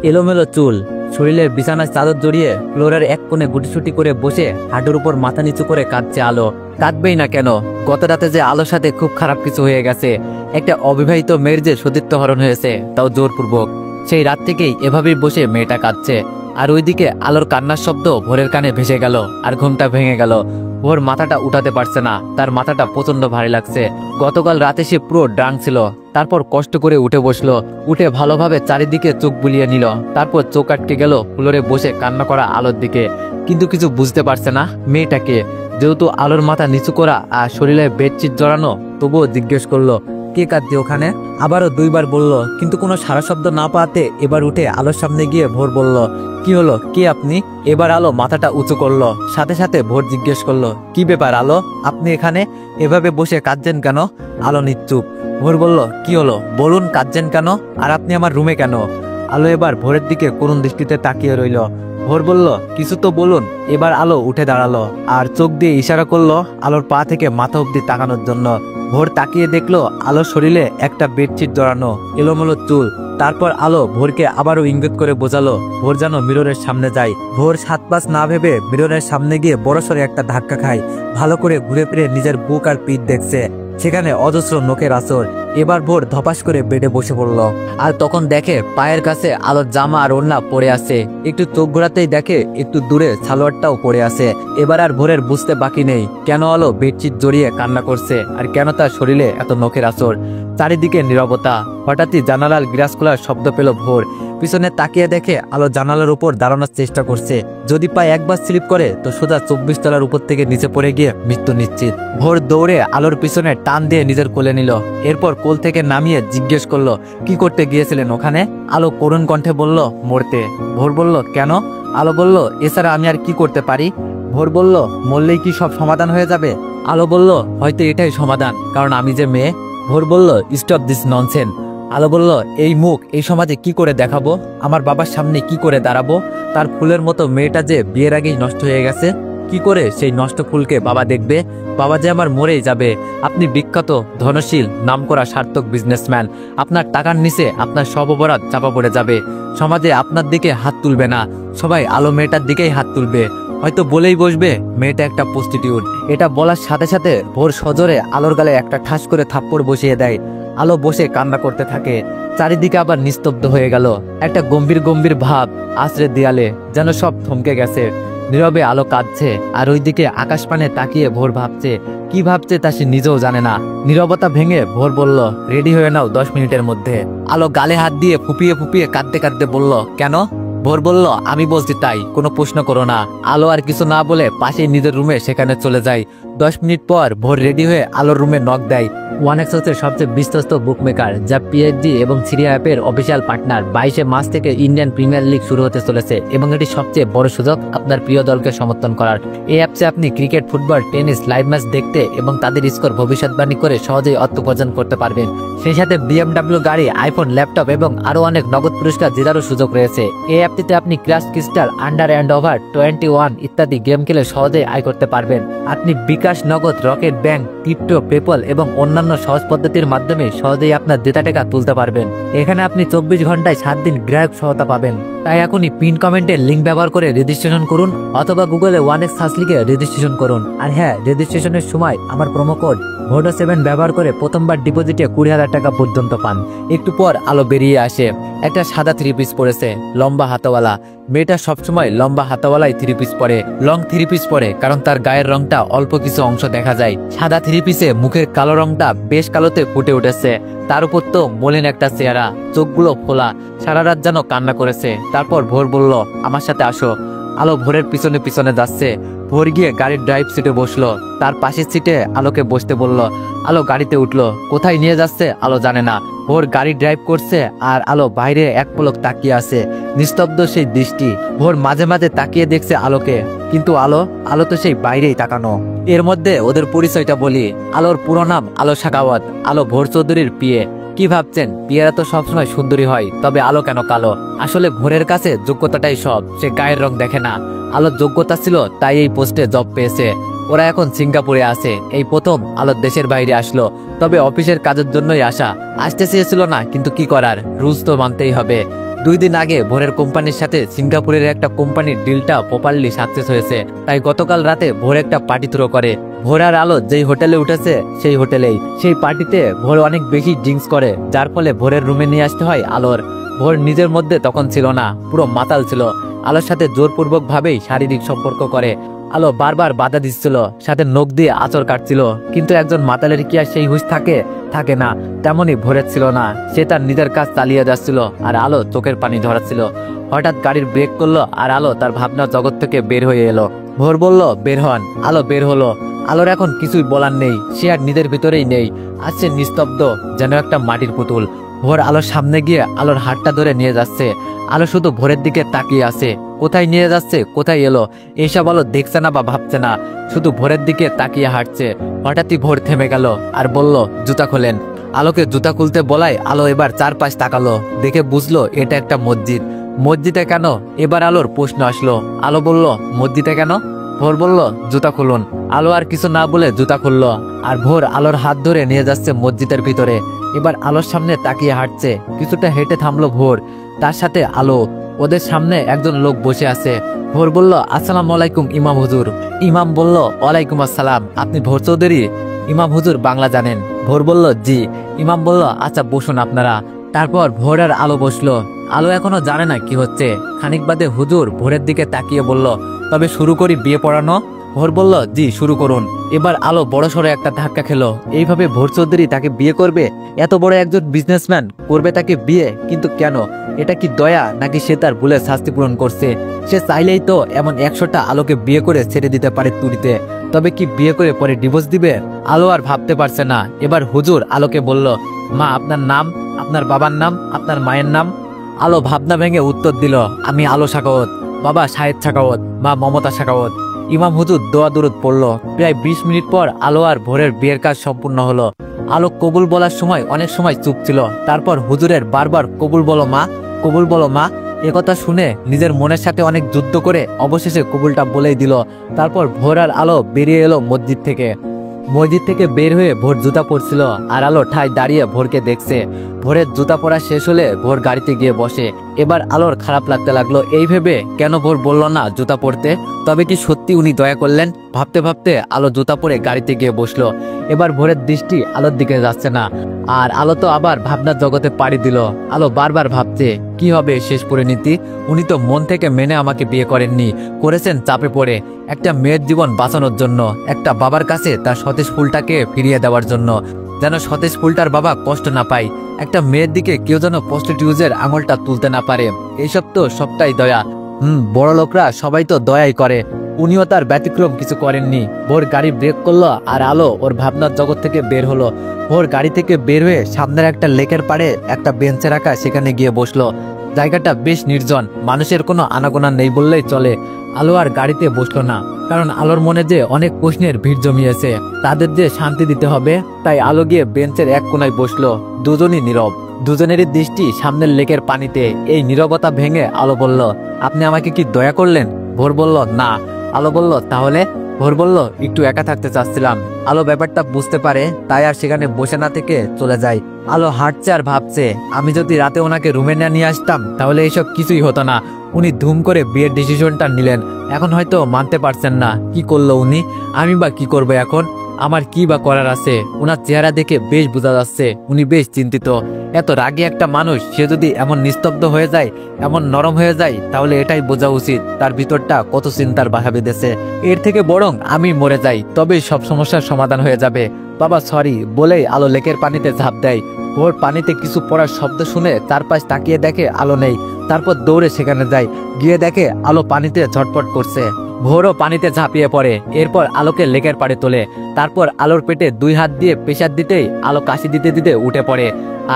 এলোমেলো চুল, শরীরের বিছানায় চাদর জড়িয়ে ফ্লোরের এক কোণে গুটিসুটি করে বসে হাঁটুর উপর মাথা নিচু করে কাঁদছে আলো। কাঁদবেই না কেন? গত রাতে যে আলোর সাথে খুব খারাপ কিছু হয়ে গেছে, একটা অবিবাহিত মেয়ের যে সতীত্ব হরণ হয়েছে, তাও জোরপূর্বক। সেই রাত থেকেই এভাবেই বসে মেয়েটা কাঁদছে। আর ওইদিকে আলোর কান্নার শব্দ ভোরের কানে ভেসে গেল আর ঘুমটা ভেঙে গেল। ভোর মাথাটা উঠাতে পারছে না, তার মাথাটা প্রচন্ড ভারী লাগছে। গতকাল রাতে সে পুরো ড্রাঙ্ক ছিল। তারপর কষ্ট করে উঠে বসলো, উঠে ভালোভাবে চারিদিকে চোখ বুলিয়ে নিল। তারপর চোখ আটকে গেল ফ্লোরে বসে কান্না করা আলোর দিকে। কিন্তু কিছু বুঝতে পারছে না মেয়েটাকে। যেহেতু আলোর মাথা নিচু করা আর শরীরে বেডশিট জড়ানো, তবুও জিজ্ঞেস করলো, কে কাঁদছে ওখানে? আবারও দুইবার বলল, কিন্তু কোনো সারা শব্দ না পাওয়াতে এবার উঠে আলোর সামনে গিয়ে ভোর বলল, কি হলো, কে আপনি? এবার আলো মাথাটা উঁচু করলো। সাথে সাথে ভোর জিজ্ঞেস করলো, কি ব্যাপার আলো, আপনি এখানে এভাবে বসে কাঁদছেন কেন? আলো নিশ্চুপ। ভোর বলল, কি হলো বলুন, কাঁদছেন কেন? আর আপনি আমার রুমে কেন? আলো এবার ভোরের দিকে করুণ দৃষ্টিতে তাকিয়ে রইল। ভোর বলল, কিছু তো বলুন। এবার আলো উঠে দাঁড়ালো আর চোখ দিয়ে ইশারা করলো আলোর পা থেকে মাথা অব্দি তাকানোর জন্য। ভোর তাকিয়ে দেখলো আলোর শরীরে একটা বেডশিট জড়ানো, এলোমেলো চুল। তারপর আলো ভোরকে আবারও ইঙ্গিত করে বোঝালো ভোর যেন মিররের সামনে যায়। ভোর 7-5 না ভেবে মিররের সামনে গিয়ে বড়সড় একটা ধাক্কা খায়। ভালো করে ঘুরে ফিরে নিজের বুক আর পিঠ দেখছে, সেখানে অজস্র নখের আঁচড়। এবার ভোর ধপাস করে বেডে বসে পড়ল। আর তখন দেখে পায়ের কাছে আলোর জামা আর ওড়না পড়ে আছে। একটু চোখ ঘোরাতেই দেখে একটু দূরে সালোয়ারটাও পড়ে আছে। এবার আর ভোরের বুঝতে বাকি নেই কেন আলো বেডশিট জড়িয়ে কান্না করছে আর কেন তার শরীরে এত নখের আঁচড়। চারিদিকে নীরবতা। হঠাৎই জানালার গ্লাস খোলার শব্দ পেল ভোর। পিছনে তাকিয়ে দেখে আলো জানালার উপর দাঁড়ানোর চেষ্টা করছে। যদি পায়ে একবার স্লিপ করে তো সোজা 24 তলার উপর থেকে নিচে পড়ে গিয়ে মৃত্যু নিশ্চিত। ভোর দৌড়ে আলোর পিছনে টান দিয়ে নিজের কোলে নিল। এরপর কোল থেকে নামিয়ে জিজ্ঞেস করলো, কি করতে গিয়েছিলেন ওখানে? আলো করুণ কণ্ঠে বলল, মরতে। ভোর বলল, কেন? আলো বলল, এছাড়া আমি আর কি করতে পারি? ভোর বলল, মরলেই কি সব সমাধান হয়ে যাবে? আলো বলল, হয়তো এটাই সমাধান, কারণ আমি যে মেয়ে। ভোর বলল, স্টপ দিস ননসেন্স। আলো বলল, এই মুখ এই সমাজে কি করে দেখাবো? আমার বাবার সামনে কি করে দাঁড়াবো? তার ফুলের মতো মেয়েটা যে বিয়ের আগেই নষ্ট হয়ে গেছে, কি করে সেই নষ্ট ফুলকে বাবা দেখবে? বাবা যে আমার মরেই যাবে। আপনি বিখ্যাত, ধনশীল, নামকরা সার্থক বিজনেসম্যান। আপনার টাকার নিচে আপনার সব অপরাধ চাপা পড়ে যাবে। সমাজে আপনার দিকে হাত তুলবে না, সবাই আলো মেয়েটার দিকেই হাত তুলবে। হয়তো বলেই বসবে মেয়েটা একটা প্রস্টিটিউট। এটা বলার সাথে সাথে ভোর সজোরে আলোর গালে একটা ঠাস করে থাপ্পড় বসিয়ে দেয়। আলো বসে কান্না করতে থাকে। চারিদিকে আবার নিস্তব্ধ হয়ে গেল। একটা গম্ভীর গম্ভীর ভাব আশ্রে দেয়ালে, যেন সব থমকে গেছে। নীরবে আলো কাঁদছে আর ওইদিকে আকাশ পানে তাকিয়ে ভোর ভাবছে। কি ভাবছে তা সে নিজেও জানে না। নীরবতা ভেঙে ভোর বলল, রেডি হয়ে নাও 10 মিনিটের মধ্যে। আলো গালে হাত দিয়ে ফুপিয়ে ফুপিয়ে কাঁদতে কাঁদতে বলল, কেন? ভোর বলল, আমি বলছি তাই, কোনো প্রশ্ন করো না। আলো আর কিছু না বলে পাশেই নিজের রুমে সেখানে চলে যায়। 10 মিনিট পর ভোর রেডি হয়ে আলোর রুমে নক দেয়। ওয়ানেক্সের সবচেয়ে বিশ্বস্ত বুকমেকার, যা পিএইচডি এবং সিরিয়া অ্যাপের অফিসিয়াল পার্টনার। 22 মার্চ থেকে ইন্ডিয়ান প্রিমিয়ার লিগ শুরু হতে চলেছে এবং এটি সবচেয়ে বড় সুযোগ আপনার প্রিয় দলকে সমর্থন করার। এই অ্যাপসে আপনি cricket, football, tennis live match দেখতে এবং তাদের স্কোর ভবিষ্যৎবাণী করে সহজেই অর্থ উপার্জন করতে পারবেন। সেই সাথে BMW গাড়ি, আইফোন, ল্যাপটপ এবং আরও অনেক নগদ পুরস্কার জেতারও সুযোগ রয়েছে। এই অ্যাপটিতে আপনি crash crystal, under and over 21 ইত্যাদি গেম খেলে সহজেই আয় করতে পারবেন। আপনি বিকাশ, নগদ, রকেট ব্যাংক, ক্রিপ্টো, পেপল এবং অন্যান্য সহজ পদ্ধতির মাধ্যমে সহজেই আপনার জেতা টাকা তুলতে পারবেন। এখানে আপনি 24 ঘন্টায় 7 দিন গ্রাহক সহায়তা পাবেন। তাই এখনই পিন কমেন্টের লিঙ্ক ব্যবহার করে রেজিস্ট্রেশন করুন অথবা গুগলে 1x সার্চ লিখে রেজিস্ট্রেশন করুন। আর হ্যাঁ, রেজিস্ট্রেশনের সময় আমার প্রোমো কোড VODO7 ব্যবহার করে প্রথমবার ডিপোজিটে 20,000 টাকা পর্যন্ত পান। একটু পর আলো বেরিয়ে আসে। একটা সাদা 3 পিস পরেছে, লম্বা হাতাওয়ালা। মেয়েটা সবসময় লম্বা হাতাওয়ালাই 3 পিস পরে, লং 3 পিস পরে, কারণ তার গায়ের রংটা অল্প কিছু অংশ দেখা যায়। সাদা 3 পিসে মুখের কালো রংটা বেশ কালোতে ফুটে উঠেছে। তার উপর তো মলিন একটা চেহারা, চোখগুলো ফোলা, সারা রাত যেন কান্না করেছে। তারপর ভোর বলল, আমার সাথে আসো। আলো ভোরের পিছনে পিছনে যাচ্ছে। ভোর গিয়ে গাড়ির ড্রাইভ সিটে বসলো। তার পাশের সিটে আলোকে বসতে বলল। আলো গাড়িতে উঠলো। কোথায় নিয়ে যাচ্ছে আলো জানে না। ভোর গাড়ি ড্রাইভ করছে আর আলো বাইরে এক পলক তাকিয়ে আছে, নিস্তব্ধ সেই দৃষ্টি। ভোর মাঝে মাঝে তাকিয়ে দেখছে আলোকে, কিন্তু আলো তো সেই বাইরেই তাকানো। এর মধ্যে ওদের পরিচয়টা বলি। আলোর পুরো নাম আলো শাখাওয়াত। আলো ভোর চৌধুরীর বিয়ে। কি ভাবছেন, বিয়েরা তো সবসময় সুন্দরী হয়, তবে আলো কেন কালো? আসলে ভোরের কাছে যোগ্যতাটাই সব, সে গায়ের রং দেখে না। আলোর যোগ্যতা ছিল তাই এই পোস্টে জব পেয়েছে। ওরা এখন সিঙ্গাপুরে আছে। এই প্রথম আলোর দেশের বাইরে আসলো, তবে অফিসের কাজের জন্যই আসা। আসতে চেয়েছিল না, কিন্তু কি করার, রুলস তো মানতেই হবে। 2 দিন আগে ভোরের কোম্পানির সাথে সিঙ্গাপুরের একটা কোম্পানির ডিলটা প্রপারলি সাকসেস হয়েছে, তাই গতকাল রাতে ভোর একটা পার্টি থ্রো করে। ভোর আর আলো যেই হোটেলে উঠেছে সেই হোটেলেই, সেই পার্টিতে ভোর অনেক বেশি ড্রিঙ্কস করে, যার ফলে ভোরের রুমে নিয়ে আসতে হয় আলোর। ভোর নিজের মধ্যে তখন ছিল না, পুরো মাতাল ছিল। আলোর সাথে জোরপূর্বক ভাবেই শারীরিক সম্পর্ক করে। আলো বারবার বাধা দিচ্ছিল, সাথে নখ দিয়ে আঁচড় কাটছিল, কিন্তু একজন মাতালের কি আর সেই হুঁশ থাকে না? তেমনই ভোরের ছিল না। সে তার নিজের কাজ চালিয়ে যাচ্ছিল আর আলো চোখের পানি ঝরাচ্ছিল। হঠাৎ গাড়ির ব্রেক করলো আর আলো তার ভাবনার জগৎ থেকে বের হয়ে এলো। ভোর বলল বের হন, আলো বের হলো। আলোর এখন কিছুই বলার নেই, সে আর নিজের ভিতরেই নেই, আছে নিস্তব্ধ যেন একটা মাটির পুতুল। ভোর আলোর সামনে গিয়ে আলোর হাতটা ধরে নিয়ে যাচ্ছে। আলো শুধু ভোরের দিকে তাকিয়ে আছে, কোথায় নিয়ে যাচ্ছে, কোথায় এলো এইসব আলো দেখছে না বা ভাবছে না, শুধু ভোরের দিকে তাকিয়ে হাঁটছে। হঠাৎই ভোর থেমে গেল আর বলল জুতা খোলেন। আলোকে জুতা খুলতে বলায় আলো এবার চারপাশ তাকালো, দেখে বুঝলো এটা একটা মসজিদ। মসজিদে কেন? এবার আলোর প্রশ্ন আসলো। আলো বলল মসজিদে কেন? ভোর বলল জুতা খুলুন। আলো আর কিছু না বলে জুতা খুললো আর ভোর আলোর হাত ধরে নিয়ে যাচ্ছে মসজিদের ভিতরে। এবার আলোর সামনে তাকিয়ে হাঁটছে। কিছুটা হেঁটে থামলো ভোর, তার সাথে আলো। ওদের সামনে একজন লোক বসে আছে। ভোর বলল আসসালামু আলাইকুম ইমাম হুজুর। ইমাম বলল ওয়ালাইকুম আসসালাম, আপনি ভোর চৌধুরী? ইমাম হুজুর বাংলা জানেন? ভোর বলল জি। ইমাম বলল আচ্ছা বসুন আপনারা। তারপর ভোর আর আলো বসলো। আলো এখনো জানে না কি হচ্ছে। খানিক বাদে হুজুর ভোরের দিকে তাকিয়ে বলল তবে শুরু করি বিয়ে পড়ানো? ভোর বলল জি শুরু করুন। এবার আলো বড়সড় একটা ধাক্কা খেলো। এইভাবে ভোর চৌধুরী তাকে বিয়ে করবে? এত বড় একজন বিজনেসম্যান করবে তাকে বিয়ে? কিন্তু কেন? এটা কি দয়া, নাকি সে তার ভুলের শাস্তি পূরণ করছে? সে চাইলেই তো এমন 100টা আলোকে বিয়ে করে ছেড়ে দিতে পারে তুড়িতে। তবে কি বিয়ে করে পরে ডিভোর্স দিবে? আলো আর ভাবতে পারছে না। এবার হুজুর আলোকে বলল মা আপনার নাম, আপনার বাবার নাম, আপনার মায়ের নাম? আলো ভাবনা ভেঙে উত্তর দিল আমি আলো সাখাওয়াত, বাবা শাহেদ সাখাওয়াত, মা মমতা সাখাওয়াত। ইমাম হুজুর দোয়া দুরুদ পড়ল। প্রায় 20 মিনিট পর আলো আর ভোরের বিয়ের কাজ সম্পূর্ণ হলো। আলো কবুল বলার সময় অনেক সময় চুপ ছিল। তারপর হুজুরের বারবার কবুল বলো মা, কবুল বলো মা, একথা শুনে নিজের মনের সাথে অনেক যুদ্ধ করে অবশেষে কবুলটা বলেই দিল। তারপর ভোর আর আলো বেরিয়ে এলো মসজিদ থেকে। মসজিদ থেকে বের হয়ে ভোর জুতা পরছিল আর আলো ঠায় দাঁড়িয়ে ভোরকে দেখছে। ভোরের জুতা পরা শেষ হলে ভোর গাড়িতে গিয়ে বসে। এবার আলোর খারাপ লাগতে লাগলো এই ভেবে কেন ভোর বলল না জুতা পরতে। তবে কি সত্যি উনি দয়া করলেন? ভাবতে ভাবতে আলো জুতা পরে গাড়িতে গিয়ে বসলো। এবার ভোরের দৃষ্টি আলোর দিকে যাচ্ছে না, আর আলো তো আবার ভাবনার জগতে পাড়ি দিল। আলো বারবার ভাবছে কি হবে শেষ পরিণতি। উনি তো মন থেকে মেনে আমাকে বিয়ে করেননি, করেছেন চাপে পড়ে, একটা মেয়ের জীবন বাঁচানোর জন্য, একটা বাবার কাছে তার সতেজ ফুলটাকে ফিরিয়ে দেওয়ার জন্য, যেন সতেজ ফুলটার বাবা কষ্ট না পায়। একটা মেয়ের দিকে কেউ যেন প্রস্টিটিউটের আঙুলটা তুলতে না পারে। এইসব তো সবটাই দয়া। বড় লোকরা সবাই তো দয়াই করে, উনিও তার ব্যতিক্রম কিছু করেননি। ভোর গাড়ি ব্রেক করলো আর আলো ওর ভাবনার জগৎ থেকে বের হলো। ভোর গাড়ি থেকে বের হয়ে সামনের একটা লেকের পাড়ে একটা বেঞ্চে রাখা সেখানে গিয়ে বসলো। জায়গাটা বেশ নির্জন, মানুষের কোনো আনাগোনা নেই বললেই চলে। আলো আর গাড়িতে বসলো না, কারণ আলোর মনে যে অনেক প্রশ্নের ভিড় জমিয়েছে, তাদের যে শান্তি দিতে হবে। তাই আলো গিয়ে বেঞ্চের এক কোনায় বসলো। দুজনই নীরব, দুজনেরই দৃষ্টি সামনের লেকের পানিতে। এই নীরবতা ভেঙে আলো বলল আপনি আমাকে কি দয়া করলেন? ভোর বলল না। আলো বলল তাহলে? ভোর বলল একটু একা থাকতে চাচ্ছিলাম। আলো ব্যাপারটা বুঝতে পারে, তাই আর সেখানে বসে না থেকে চলে যায়। আলো হাঁটছে আর ভাবছে আমি যদি রাতে ওনাকে রুমে না নিয়ে আসতাম তাহলে এইসব কিছুই হতো না। উনি ধুম করে বিয়ের ডিসিশনটা নিলেন, এখন হয়তো মানতে পারছেন না। কি করলো উনি? আমি বা কি করবো এখন? আমার কি বা করার আছে? ওনার চেহারা দেখে বেশ বোঝা যাচ্ছে উনি বেশ চিন্তিত। এত রাগী একটা মানুষ, সে যদি এমন নিস্তব্ধ হয়ে যায়, এমন নরম হয়ে যায়, তাহলে এটাই বোঝা উচিত তার ভিতরটা কত চিন্তার বাধা বেঁধেছে। এর থেকে বরং আমি মরে যাই, তবেই সব সমস্যার সমাধান হয়ে যাবে। বাবা সরি বলেই আলো লেকের পানিতে ঝাঁপ দেয়। ভোর পানিতে কিছু পড়ার শব্দ শুনে চারপাশ তাকিয়ে দেখে আলো নেই। তারপর দৌড়ে সেখানে যায়, গিয়ে দেখে আলো পানিতে ঝটপট করছে। ভোরও পানিতে ঝাঁপিয়ে পড়ে। এরপর আলোকে লেকের পাড়ে তোলে। তারপর আলোর পেটে 2 হাত দিয়ে প্রেসার দিতেই আলো কাশি দিতে দিতে উঠে পড়ে।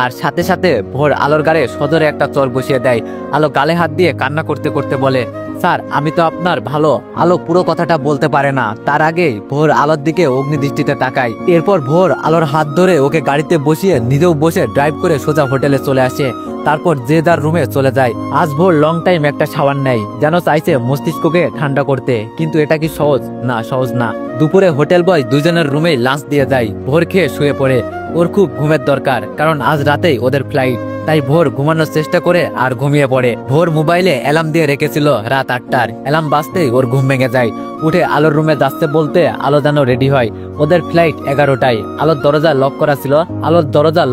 আর সাথে সাথে ভোর আলোর গালে সজোরে একটা চর বসিয়ে দেয়। আলো গালে হাত দিয়ে কান্না করতে করতে বলে স্যার আমি তো আপনার ভালো। আলো পুরো কথাটা বলতে পারে না, তার আগেই ভোর আলোর দিকে অগ্নিদৃষ্টিতে তাকায়। এরপর ভোর আলোর হাত ধরে ওকে গাড়িতে বসিয়ে নিজেও বসে ড্রাইভ করে সোজা হোটেলে চলে আসে। তারপর যে যার রুমে চলে যায়। আজ ভোর লং টাইম একটা শাওয়ার নেয়, যেন চাইছে মস্তিষ্ককে ঠান্ডা করতে, কিন্তু এটা কি সহজ? না, সহজ না। দুপুরে হোটেল বয় দুজনের রুমেই লাঞ্চ দিয়ে যায়। ভোর খেয়ে শুয়ে পড়ে। ওর খুব ঘুমের দরকার, কারণ আজ রাতেই ওদের ফ্লাইট। তাই ভোর ঘুমানোর চেষ্টা করে আর ঘুমিয়ে পড়ে। ভোর মোবাইলে অ্যালার্ম দিয়ে রেখেছিল রাত 8টার। অ্যালার্ম বাজতেই ওর ঘুম ভেঙে যায়। উঠে আলোর রুমে যাচ্ছে বলতে আলো যেন রেডি হয়। ওদের ফ্লাইট 11টায়। আলোর দরজা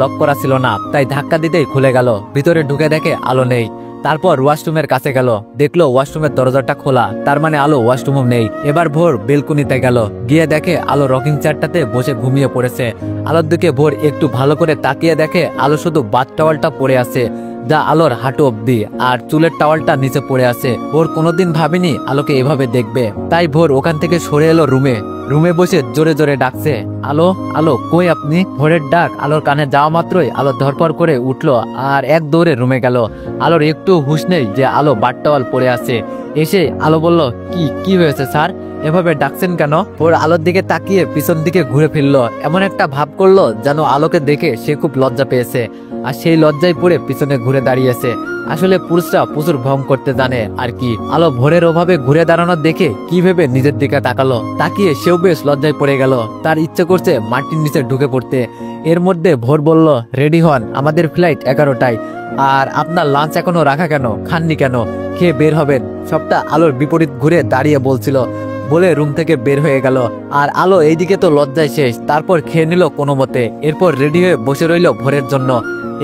লক করা ছিল না, তাই ধাক্কা দিতেই খুলে গেল। ভিতরে ঢুকে দেখে আলো নেই। তারপর ওয়াশরুমের কাছে গেল, দেখলো ওয়াশরুমের দরজাটা খোলা, তার মানে আলো ওয়াশরুমও নেই। এবার ভোর বেলকুনিতে গেল, গিয়ে দেখে আলো রকিং চেয়ারটাতে বসে ঘুমিয়ে পড়েছে। আলোর দিকে ভোর একটু ভালো করে তাকিয়ে দেখে আলো শুধু বাথ টাওয়ালটা পরে আছে, যা আলোর হাঁটু অব্দি, আর চুলের টাওয়ালটা নিচে পড়ে আছে। ভোর কোনোদিন ভাবেনি আলোকে এভাবে দেখবে, তাই ভোর ওখান থেকে সরে এলো রুমে বসে জোরে জোরে ডাকছে, আলো আলো কই আপনি? ভোরের ডাক আলোর কানে যাওয়া মাত্রই আলো ধরপড় করে উঠলো আর এক দৌড়ে রুমে গেল। আলোর একটু হুঁশ নেই যে আলো বাথ টাওয়াল পরে আছে। এসে আলো বলল, কি হয়েছে স্যার, এভাবে ডাকছেন কেন? ওর আলোর দিকে তাকিয়ে পিছন দিকে ঘুরে ফিরলো, এমন একটা ভাব করলো যেন আলোকে দেখে সে খুব লজ্জা পেয়েছে, আর সেই লজ্জায় পড়ে পিছনে ঘুরে দাঁড়িয়েছে। আসলে পুরুষরা প্রচুর ভ্রম করতে জানে আর কি। আলো ভোরের ওভাবে ঘুরে দাঁড়ানো দেখে কি ভেবে নিজের দিকে তাকালো, তাকিয়ে সেও বেশ লজ্জায় পড়ে গেল। তার ইচ্ছে করছে মাটির নিচে ঢুকে পড়তে। এর মধ্যে ভোর বলল, রেডি হন, আমাদের ফ্লাইট 11টায়। আর আপনার লাঞ্চ এখনো রাখা কেন, খাননি কেন? খেয়ে বের হবেন। সবটা আলোর বিপরীত ঘুরে দাঁড়িয়ে বলছিল, বলে রুম থেকে বের হয়ে গেল। আর আলো এইদিকে তো লজ্জায় শেষ, তারপর খেয়ে নিল কোনো মতে। এরপর রেডি হয়ে বসে রইল ভোরের জন্য।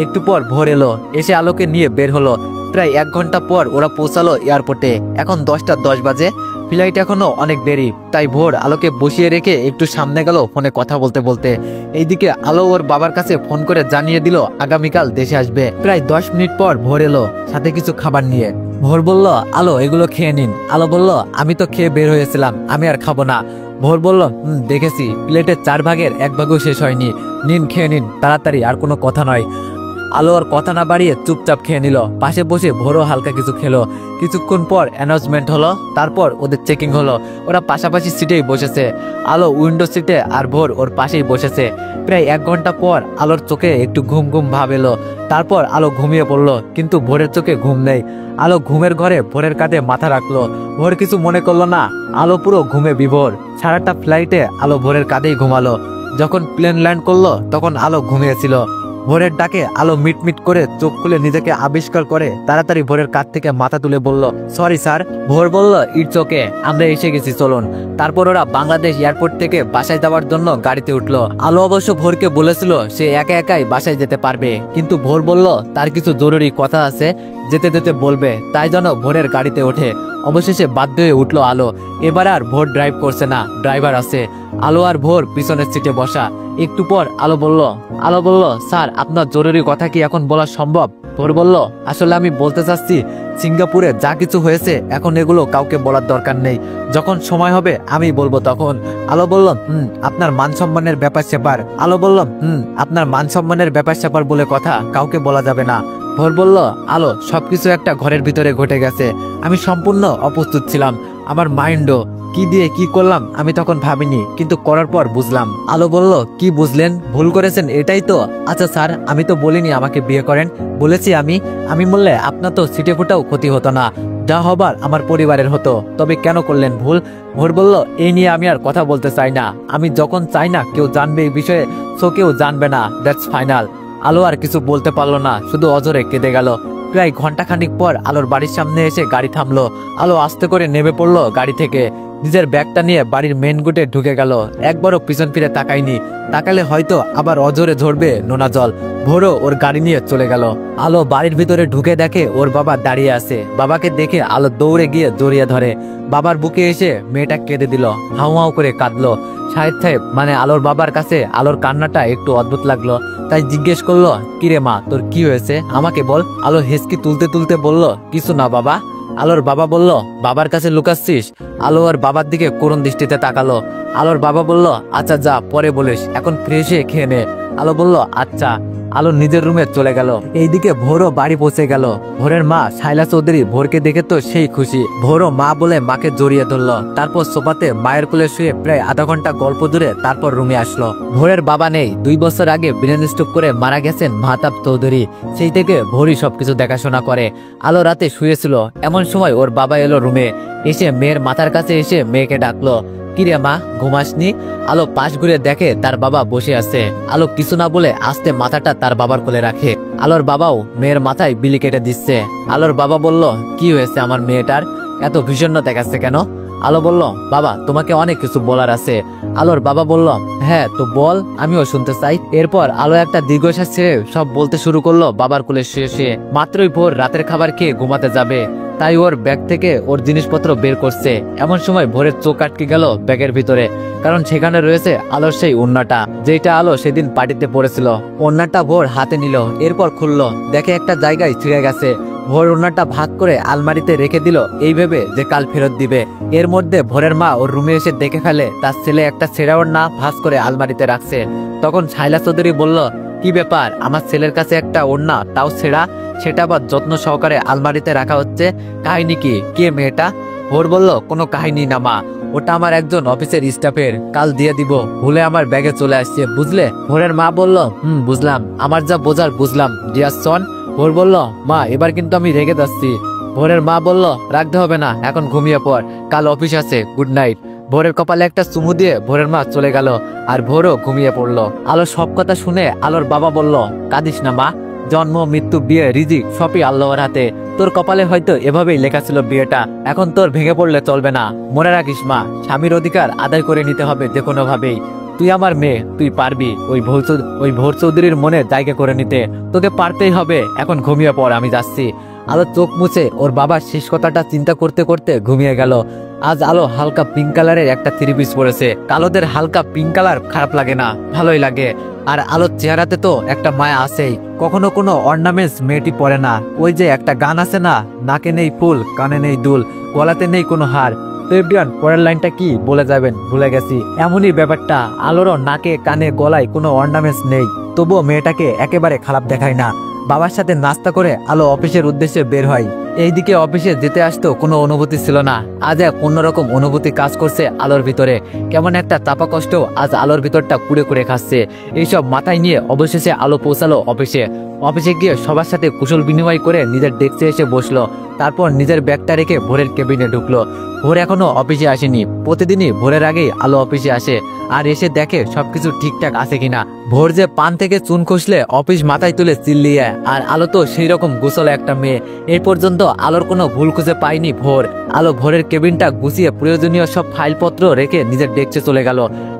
একটু পর ভোর এলো, এসে আলোকে নিয়ে বের হলো। প্রায় 1 ঘন্টা পর ওরা পৌঁছালো এয়ারপোর্টে। এখন 10টা 10 বাজে, ফ্লাইট এখনো অনেক দেরি। তাই ভোর আলোকে বসিয়ে রেখে একটু সামনে গেল ফোনে কথা বলতে বলতে। এইদিকে আলো ওর বাবার কাছে ফোন করে জানিয়ে দিল আগামীকাল দেশে আসবে। প্রায় 10 মিনিট পর ভোর এলো, সাথে কিছু খাবার নিয়ে। ভোর বলল, আলো এগুলো খেয়ে নিন। আলো বলল, আমি তো খেয়ে বের হয়েছিলাম, আমি আর খাবো না। ভোর বলল, দেখেছি, প্লেটের 4 ভাগের 1 ভাগও শেষ হয়নি, নিন খেয়ে নিন তাড়াতাড়ি, আর কোনো কথা নয়। আলো আর কথা না বাড়িয়ে চুপচাপ খেয়ে নিল। পাশে বসে ভোরও হালকা কিছু খেলো। কিছুক্ষণ পর অ্যানাউন্সমেন্ট হলো, তারপর ওদের চেকিং হলো। ওরা পাশাপাশি সিটেই বসেছে, আলো উইন্ডো সিটে আর ভোর ওর পাশেই বসেছে। প্রায় 1 ঘন্টা পর আলোর চোখে একটু ঘুম ঘুম ভাব এলো। তারপর আলো ঘুমিয়ে পড়লো, কিন্তু ভোরের চোখে ঘুম নেই। আলো ঘুমের ঘরে ভোরের কাঁধে মাথা রাখলো। ভোর কিছু মনে করলো না, আলো পুরো ঘুমে বিভোর। সারাটা ফ্লাইটে আলো ভোরের কাঁধেই ঘুমালো। যখন প্লেন ল্যান্ড করলো তখন আলো ঘুমিয়েছিল। ভোরের ডাকে আলো মিটমিট করে চোখ খুলে নিজেকে আবিষ্কার করে তাড়াতাড়ি ভোরের কাঁধ থেকে মাথা তুলে বলল, সরি স্যার। ভোর বলল, ইটস ওকে, আমরা এসে গেছি, চলুন। তারপর ওরা বাংলাদেশ এয়ারপোর্ট থেকে বাসায় যাওয়ার জন্য গাড়িতে উঠলো। আলো অবশ্য ভোরকে বলেছিল সে একা একাই বাসায় যেতে পারবে, কিন্তু ভোর বলল তার কিছু জরুরি কথা আছে, যেতে যেতে বলবে, তাই জন্য ভোরের গাড়িতে ওঠে। অবশেষে বাধ্য হয়ে উঠলো আলো। এবার আর ভোর ড্রাইভ করছে না, ড্রাইভার আছে। আলো আর ভোর পিছনের সিটে বসা। একটু পর আলো বলল, স্যার আপনার জরুরি কথা কি এখন বলা সম্ভব? ভোর বলল, আসলে আমি বলতে চাচ্ছি সিঙ্গাপুরে যা কিছু হয়েছে এখন এগুলো কাউকে বলার দরকার নেই, যখন সময় হবে আমি বলবো তখন। আলো বলল, আপনার মান সম্মানের ব্যাপার স্যাপার। আলো বলল, আপনার মান সম্মানের ব্যাপার স্যাপার বলে কথা কাউকে বলা যাবে না। ভোর বলল, আলো সবকিছু একটা ঘরের ভিতরে ঘটে গেছে, আমি সম্পূর্ণ অপ্রস্তুত ছিলাম। আমার মাইন্ডও কি দিয়ে কি করলাম আমি তখন ভাবিনি, কিন্তু করার পর বুঝলাম। আলো বলল, কি বুঝলেন? ভুল করেছেন এটাই তো? আচ্ছা স্যার, আমি তো বলিনি আমাকে বিয়ে করেন, বলেছি আমি বললে আপনার তো সিটে ফোটাও ক্ষতি হতো না, যা হবার আমার পরিবারের হতো, তবে কেন করলেন ভুল? ভোর বলল, এই নিয়ে আমি আর কথা বলতে চাই না, আমি যখন চাই না কেউ জানবে এই বিষয়ে, সো কেউ জানবে না, দ্যাটস ফাইনাল। আলো আর কিছু বলতে পারলো না, শুধু অজরে কেঁদে গেল। প্রায় ঘন্টাখানিক পর আলোর বাড়ির সামনে এসে গাড়ি থামলো। আলো আস্তে করে নেমে পড়লো গাড়ি থেকে, নিজের ব্যাগটা নিয়ে বাড়ির মেন গেটে ঢুকে গেল। একবারও পিছন ফিরে তাকায়নি, তাকালে হয়তো আবার অজরে ঝরবে নোনা জল। ভোরও ওর গাড়ি নিয়ে চলে গেল। আলো বাড়ির ভিতরে ঢুকে দেখে ওর বাবা দাঁড়িয়ে আছে। বাবাকে দেখে আলো দৌড়ে গিয়ে জড়িয়ে ধরে। বাবার বুকে এসে মেয়েটা কেঁদে দিল, হাউ হাউ করে কাঁদলো। সাহেব মানে আলোর বাবার কাছে আলোর কান্নাটা একটু অদ্ভুত লাগলো, তাই জিজ্ঞেস করলো, কিরে মা, তোর কি হয়েছে আমাকে বল। আলো হেসকি তুলতে তুলতে বলল, কিছু না বাবা। আলোর বাবা বলল, বাবার কাছে লুকাচ্ছিস? আলো আর বাবার দিকে করুণ দৃষ্টিতে তাকালো। আলোর বাবা বলল, আচ্ছা যা, পরে বলিস, এখন ফ্রেশ হয়ে খেয়ে নে। আলো বলল, আচ্ছা। আলো নিজের রুমে চলে গেল। এইদিকে ভোরও বাড়ি পৌঁছে গেল। ভোরের মা শাইলা চৌধুরী ভোরকে দেখে তো সেই খুশি। ভোরও মা বলে মাকে জড়িয়ে ধরলো। তারপর সোফাতে মায়ের কোলে শুয়ে প্রায় আধা ঘন্টা গল্প জুড়ে তারপর রুমে আসলো। ভোরের বাবা নেই, 2 বছর আগে ব্রেন স্ট্রোক করে মারা গেছেন মাহতাব চৌধুরী। সেই থেকে ভোরই সবকিছু দেখাশোনা করে। আলো রাতে শুয়েছিল, এমন সময় ওর বাবা এলো রুমে। এসে মেয়ের মাথার কাছে এসে মেয়েকে ডাকলো। কিরে মা, ঘুমাসনি? আলো পাশ ঘুরে দেখে তার বাবা বসে আছে। আলো কিছু না বলে আস্তে মাথাটা তার বাবার কোলে রাখে। আলোর বাবাও মেয়ের মাথায় বিলি কেটে দিচ্ছে। আলোর বাবা বলল, কি হয়েছে আমার মেয়েটার, এত ভীষণ দেখাচ্ছে কেন? আলো বলল, বাবা তোমাকে অনেক কিছু বলার আছে। আলোর বাবা বলল, হ্যাঁ তো বল, আমিও শুনতে চাই। এরপর আলো একটা দীর্ঘশ্বাস ছেড়ে সব বলতে শুরু করলো বাবার কোলে শুয়ে শুয়ে। মাত্রই ভোর রাতের খাবার খেয়ে ঘুমাতে যাবে, তাই ওর ব্যাগ থেকে ওর জিনিসপত্র বের করছে। এমন সময় ভোরের চোখ আটকে গেল ব্যাগের ভিতরে, কারণ সেখানে রয়েছে আলোর সেই ওড়নাটা, যেটা আলো সেদিন পার্টিতে পড়েছিল। ওড়নাটা ভোর হাতে নিল, এরপর খুললো, দেখে একটা জায়গায় ছিঁড়ে গেছে। ভোর ওড়নাটা ভাগ করে আলমারিতে রেখে দিল, এই ভেবে যে কাল ফেরত দিবে। এর মধ্যে ভোরের মা ওর রুমে এসে দেখে ফেলে তার ছেলে একটা ছেঁড়া ওড়না ভাঁজ করে আলমারিতে রাখছে। তখন ছাইলা চৌধুরী বলল, কি ব্যাপার, আমার ছেলের কাছে একটা ওড়না, তাও ছেঁড়া, সেটা আবার যত্ন সহকারে আলমারিতে রাখা হচ্ছে, কাহিনী কি? কে মেয়েটা? ভোর বলল, কোনো কাহিনী না মা, ওটা আমার একজন অফিসের স্টাফের, কাল দিয়ে দিব, ভুলে আমার ব্যাগে চলে আসছে, বুঝলে? ভোরের মা বলল, বুঝলাম, আমার যা বোঝার বুঝলাম, ডিয়ার সন। ভোর বলল, মা এবার কিন্তু আমি রেগে যাচ্ছি। ভোরের মা বলল, রাখতে হবে না, এখন ঘুমিয়ে পড়, কাল অফিস আছে, গুড নাইট। ভোরের কপালে একটা চুমু দিয়ে ভোরের মা চলে গেল, আর ভোরও ঘুমিয়ে পড়লো। আলো সব কথা শুনে আলোর বাবা বলল, কাঁদিস না মা, জন্ম মৃত্যু বিয়ে রিজিক সবই আল্লাহর হাতে, তোর কপালে হয়তো এভাবেই লেখা ছিল বিয়েটা, এখন তোর ভেঙে পড়লে চলবে না। মনে রাখিস মা, স্বামীর অধিকার আদায় করে নিতে হবে যে কোনো ভাবেই। তুই আমার মেয়ে, তুই পারবি ওই ভোর চৌধুরীর মনে জায়গা করে নিতে, তোকে পারতেই হবে। এখন ঘুমিয়ে পড়, আমি যাচ্ছি। আলো চোখ মুছে ওর বাবার শেষ কথাটা চিন্তা করতে করতে ঘুমিয়ে গেল। আজ আলো হালকা পিঙ্ক কালারের একটা থ্রি পিস পরেছে। কালোদের হালকা পিঙ্ক কালার খারাপ লাগে না, ভালোই লাগে। আর আলোর চেহারাতে তো একটা মায়া আছেই, কখনো কোনো অর্নামেন্টস মেয়েটি পরে না। ওই যে একটা গান আছে না, নাকে নেই ফুল, কানে নেই দুল, গলাতে নেই কোনো হার। তো এভরিওয়ান, পরের লাইনটা কি বলে যাবেন, ভুলে গেছি। এমনই ব্যাপারটা, আলোরও নাকে কানে গলায় কোনো অর্নামেন্টস নেই, তবুও মেয়েটাকে একেবারে খারাপ দেখায় না। বাবার সাথে নাস্তা করে আলো অফিসের উদ্দেশ্যে বের হয়। এইদিকে অফিসে যেতে আসতো কোনো অনুভূতি ছিল না, আজ এক অন্যরকম অনুভূতি কাজ করছে আলোর ভিতরে। কেমন একটা চাপা কষ্ট আজ আলোর ভিতরটা কুড়ে কুড়ে খাচ্ছে। এইসব মাথায় নিয়ে অবশেষে আলো পৌঁছালো অফিসে। অফিসে গিয়ে সবার সাথে কুশল বিনিময় করে নিজের ডেস্কে এসে বসলো। তারপর নিজের ব্যাগটা রেখে ভোরের কেবিনে ঢুকলো। ভোর এখনো অফিসে আসেনি। প্রতিদিনই ভোরের আগেই আলো অফিসে আসে আর এসে দেখে সবকিছু ঠিকঠাক আছে কিনা। ভোর যে পান থেকে চুন খসলে অফিস মাথায় তুলে চিল্লিয়ে, আর আলো তো সেই রকম গোছল একটা মেয়ে। এই পর্যন্ত আলোর কোনো ভুল খুঁজে পায়নি ভোর। আলো ভোরের কেবিনটা গুছিয়ে প্রয়োজনীয় সব ফাইলপত্র রেখে নিজের ডেস্কে চলে গেল।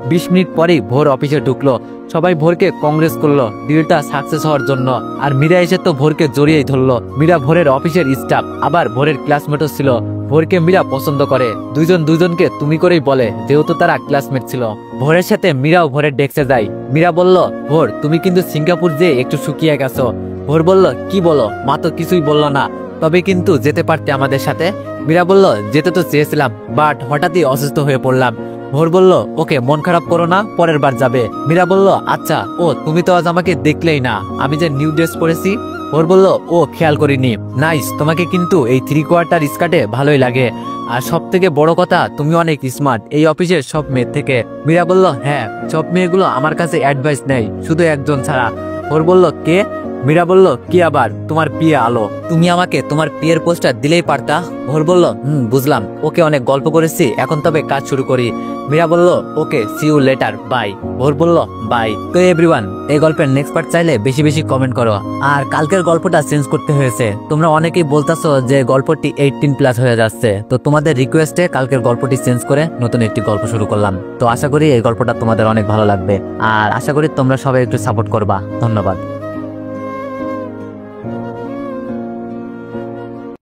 20 মিনিট পরেই ভোর অফিসে ঢুকলো। সবাই ভোরকে কংগ্রেস করলো ডিলটা সাকসেস হওয়ার জন্য। আর মীরা এসে তো ভোরকে জড়িয়েই ধরলো। মীরা ভোরের অফিসের স্টাফ, আবার ভোরের ক্লাসমেটও ছিল। ভোরকে মীরা পছন্দ করে, দুইজন দুজনকে তুমি করেই বলে, যেহেতু তারা ক্লাসমেট ছিল। ভোরের সাথে মীরাও ভোরের ডেস্কে যায়। মীরা বলল, ভোর তুমি কিন্তু সিঙ্গাপুর যেয়ে একটু শুকিয়ে গেছো। ভোর বলল, কি বলো, মা তো কিছুই বললো না, তবে কিন্তু যেতে পারতে আমাদের সাথে। মীরা বলল, যেতে তো চেয়েছিলাম, বাট হঠাৎই অসুস্থ হয়ে পড়লাম। ভোর বলল, ওকে, মন খারাপ করো না, পরের বার যাবে। মীরা বলল, আচ্ছা। ও তুমি তো আজ আমাকে দেখলেই না, আমি যে নিউ ড্রেস পরেছি। ভোর বলল, ও খেয়াল করিনি। নাইস, তোমাকে কিন্তু এই 3/4 স্কার্টে ভালোই লাগে। আর সব থেকে বড় কথা, তুমি অনেক স্মার্ট এই অফিসের সব মেয়ে থেকে। মীরা বলল, হ্যাঁ, সব মেয়েগুলো আমার কাছে অ্যাডভাইস নেয়, শুধু একজন ছাড়া। ভোর বলল, কে? মীরা বলল, কি আবার, তোমার পিয়ে আলো। তুমি আমাকে তোমার পিয়ের পোস্টার দিলেই পারতা। ভোর বলল, বুঝলাম, ওকে, অনেক গল্প করেছি, এখন তবে কাজ শুরু করি। মীরা বলল, ওকে, সি ইউ লেটার, বাই। ভোর বলল, বাই। তো এভরিওয়ান, এই গল্পের নেক্সট পার্ট চাইলে বেশি বেশি কমেন্ট করো। আর কালকের গল্পটা চেঞ্জ করতে হয়েছে, তোমরা অনেকেই বলতাছো যে গল্পটি 18+ হয়ে যাচ্ছে। তো তোমাদের রিকোয়েস্টে কালকের গল্পটি চেঞ্জ করে নতুন একটি গল্প শুরু করলাম। তো আশা করি এই গল্পটা তোমাদের অনেক ভালো লাগবে, আর আশা করি তোমরা সবাই একটু সাপোর্ট করবা। ধন্যবাদ।